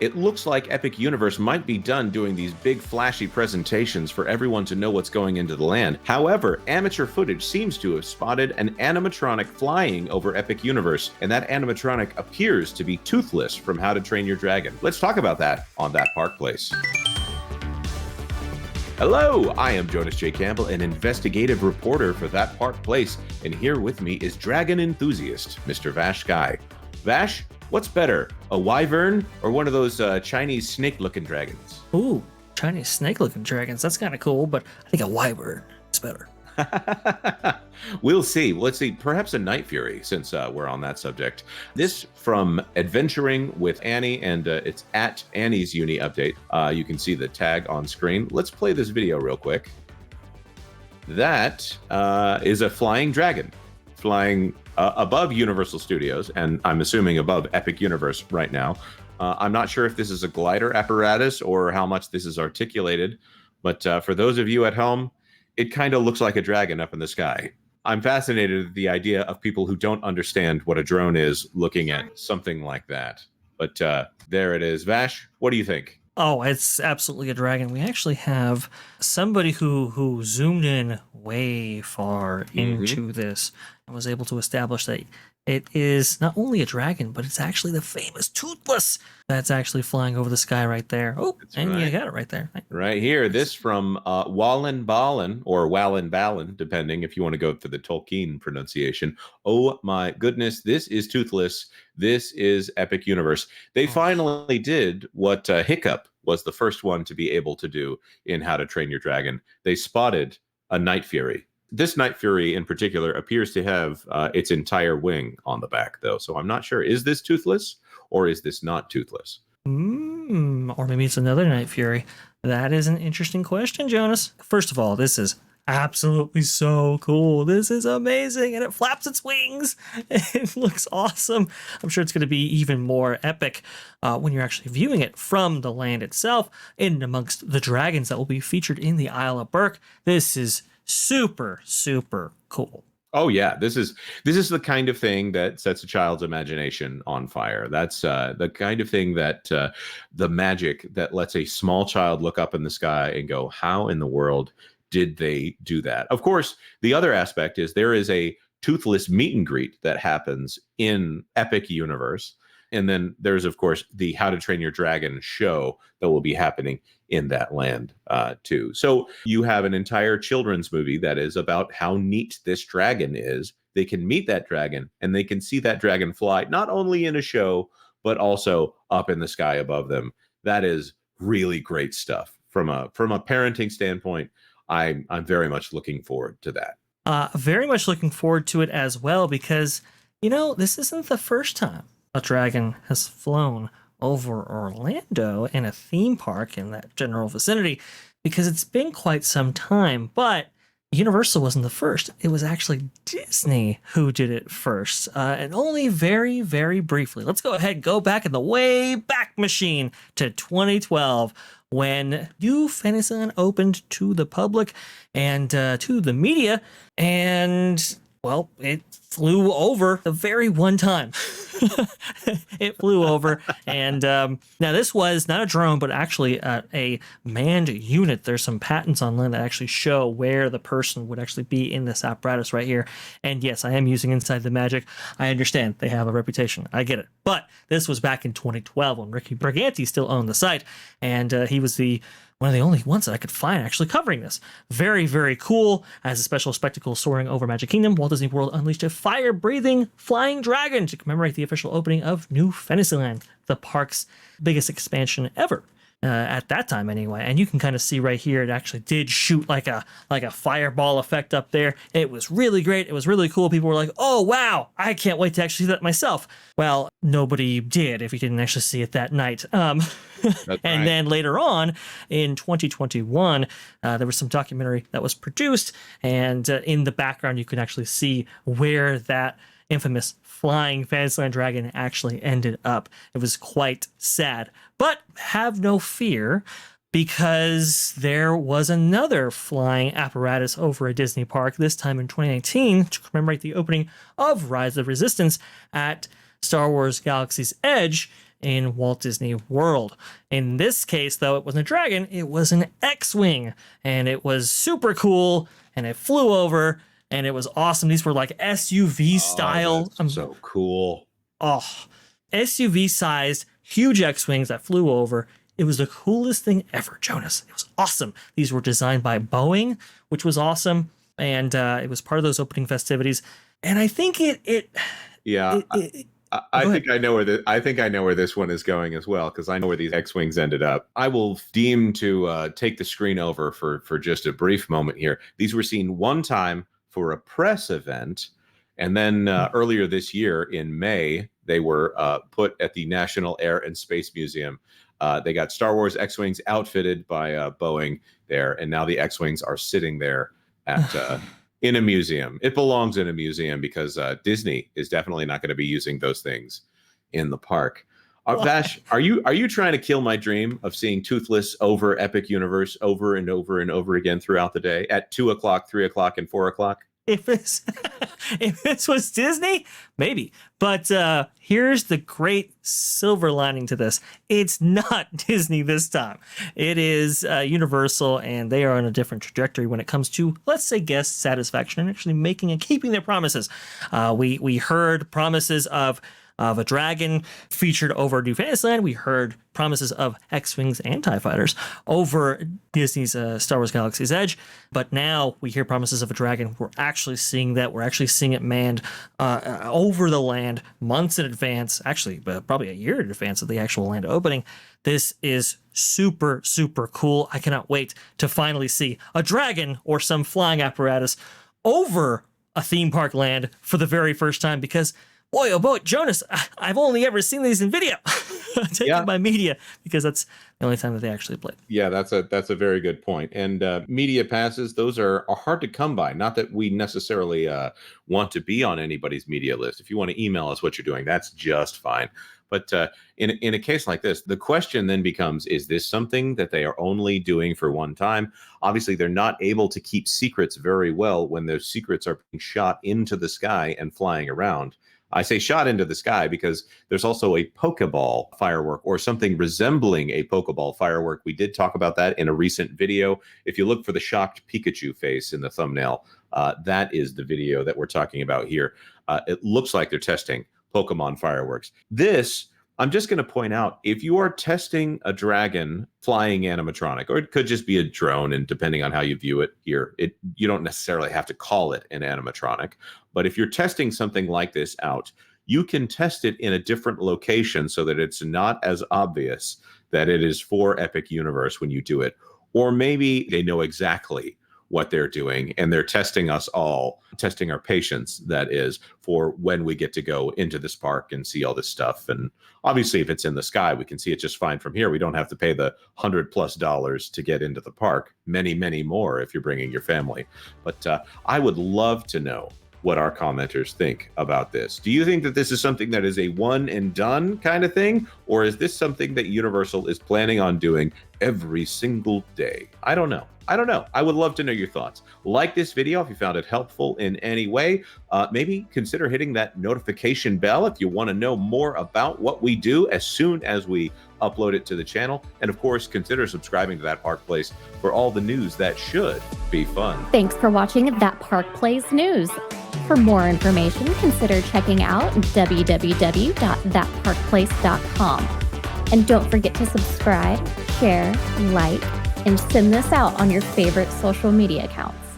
It looks like Epic Universe might be done doing these big flashy presentations for everyone to know what's going into the land. However, amateur footage seems to have spotted an animatronic flying over Epic Universe, and that animatronic appears to be Toothless from How to Train Your Dragon. Let's talk about that on That Park Place. Hello, I am Jonas J. Campbell, an investigative reporter for That Park Place, and here with me is dragon enthusiast, Mr. VashSky. Vash, what's better, a wyvern or one of those Chinese snake-looking dragons? Ooh, Chinese snake-looking dragons. That's kind of cool, but I think a wyvern is better. We'll see. Let's see. Perhaps a Night Fury, since we're on that subject. This from Adventuring with Annie, and it's at Annie's Uni Update. You can see the tag on screen. Let's play this video real quick. That is a flying dragon flying above Universal Studios, and I'm assuming above Epic Universe right now. I'm not sure if this is a glider apparatus or how much this is articulated, but for those of you at home, it kind of looks like a dragon up in the sky. I'm fascinated at the idea of people who don't understand what a drone is looking at something like that. But there it is. Vash, what do you think? Oh, it's absolutely a dragon. We actually have somebody who zoomed in way far into this and was able to establish that it is not only a dragon, but it's actually the famous Toothless that's actually flying over the sky right there. Oh, that's and right. You got it right there. Right here. This from Wallen Ballen, or Wallen Ballen, depending if you want to go for the Tolkien pronunciation. Oh my goodness, this is Toothless. This is Epic Universe. They finally did what Hiccup was the first one to be able to do in How to Train Your Dragon. They spotted a Night Fury. This Night Fury in particular appears to have its entire wing on the back, though. So I'm not sure. Is this Toothless or is this not Toothless? Or maybe it's another Night Fury. That is an interesting question, Jonas. First of all, this is absolutely so cool. This is amazing. And it flaps its wings. It looks awesome. I'm sure it's going to be even more epic when you're actually viewing it from the land itself, in amongst the dragons that will be featured in the Isle of Berk. This is super, super cool. Oh yeah, this is the kind of thing that sets a child's imagination on fire. That's the kind of thing that the magic that lets a small child look up in the sky and go, how in the world did they do that? Of course, the other aspect is there is a Toothless meet and greet that happens in Epic Universe. And then there's, of course, the How to Train Your Dragon show that will be happening in that land, too. So you have an entire children's movie that is about how neat this dragon is. They can meet that dragon and they can see that dragon fly, not only in a show, but also up in the sky above them. That is really great stuff. From a parenting standpoint, I'm very much looking forward to that. Very much looking forward to it as well, because, this isn't the first time a dragon has flown over Orlando in a theme park in that general vicinity, because it's been quite some time. But Universal wasn't the first. It was actually Disney who did it first, and only very, very briefly. Let's go ahead and go back in the way back machine to 2012, when New Fantasyland opened to the public and to the media, and well, it flew over the very one time. It flew over. And now this was not a drone, but actually a manned unit. There's some patents online that actually show where the person would actually be in this apparatus right here. And yes, I am using Inside the Magic. I understand they have a reputation. I get it. But this was back in 2012 when Ricky Briganti still owned the site. And he was one of the only ones that I could find actually covering this. Very, very cool. As a special spectacle soaring over Magic Kingdom, Walt Disney World unleashed a fire-breathing flying dragon to commemorate the official opening of New Fantasyland, the park's biggest expansion ever. At that time anyway. And you can kind of see right here, it actually did shoot like a fireball effect up there. It was really great. It was really cool. People were like, oh, wow, I can't wait to actually see that myself. Well, nobody did if you didn't actually see it that night. And then later on in 2021, there was some documentary that was produced. And in the background, you can actually see where that infamous flying Fantasyland dragon actually ended up. It was quite sad. But have no fear, because there was another flying apparatus over at Disney Park, this time in 2019, to commemorate the opening of Rise of Resistance at Star Wars Galaxy's Edge. in Walt Disney World. In this case, though, it wasn't a dragon, it was an X-Wing, and it was super cool, and it flew over, and it was awesome. These were like SUV style. So cool. SUV-sized, huge X-Wings that flew over. It was the coolest thing ever, Jonas. It was awesome. These were designed by Boeing, which was awesome, and it was part of those opening festivities. And I think I think I know where this one is going as well, because I know where these X-Wings ended up. I will deem to take the screen over for just a brief moment here. These were seen one time for a press event, and then earlier this year in May, they were put at the National Air and Space Museum. They got Star Wars X-Wings outfitted by Boeing there, and now the X-Wings are sitting there at in a museum. It belongs in a museum because Disney is definitely not going to be using those things in the park. Vash, are you trying to kill my dream of seeing Toothless over Epic Universe over and over and over again throughout the day at 2 o'clock, 3 o'clock, and 4 o'clock? If this was Disney, maybe. But here's the great silver lining to this. It's not Disney this time. It is Universal, and they are on a different trajectory when it comes to, let's say, guest satisfaction and actually making and keeping their promises. We heard promises of a dragon featured over New Fantasyland. We heard promises of X-Wings and TIE Fighters over Disney's Star Wars Galaxy's Edge. But now we hear promises of a dragon. We're actually seeing that. We're actually seeing it manned over the land months in advance, actually probably a year in advance of the actual land opening. This is super, super cool. I cannot wait to finally see a dragon or some flying apparatus over a theme park land for the very first time, because boy, oh boy, Jonas, I've only ever seen these in video taken by media, because that's the only time that they actually played. Yeah, that's a very good point. And media passes, those are hard to come by. Not that we necessarily want to be on anybody's media list. If you want to email us what you're doing, that's just fine. But in a case like this, the question then becomes, is this something that they are only doing for one time? Obviously, they're not able to keep secrets very well when those secrets are being shot into the sky and flying around. I say shot into the sky because there's also a Pokeball firework, or something resembling a Pokeball firework. We did talk about that in a recent video. If you look for the shocked Pikachu face in the thumbnail, that is the video that we're talking about here. It looks like they're testing Pokemon fireworks. This, I'm just going to point out, if you are testing a dragon flying animatronic, or it could just be a drone, and depending on how you view it here, you don't necessarily have to call it an animatronic. But if you're testing something like this out, you can test it in a different location so that it's not as obvious that it is for Epic Universe when you do it. Or maybe they know exactly what they're doing, and they're testing us all, testing our patience, that is, for when we get to go into this park and see all this stuff. And obviously, if it's in the sky, we can see it just fine from here. We don't have to pay the $100+ to get into the park. Many, many more if you're bringing your family. But I would love to know what our commenters think about this. Do you think that this is something that is a one and done kind of thing? Or is this something that Universal is planning on doing every single day? I don't know. I would love to know your thoughts. Like this video if you found it helpful in any way. Maybe consider hitting that notification bell if you want to know more about what we do as soon as we upload it to the channel. And of course, consider subscribing to That Park Place for all the news that should be fun. Thanks for watching That Park Place News. For more information, consider checking out www.thatparkplace.com. And don't forget to subscribe, share, like, and send this out on your favorite social media accounts.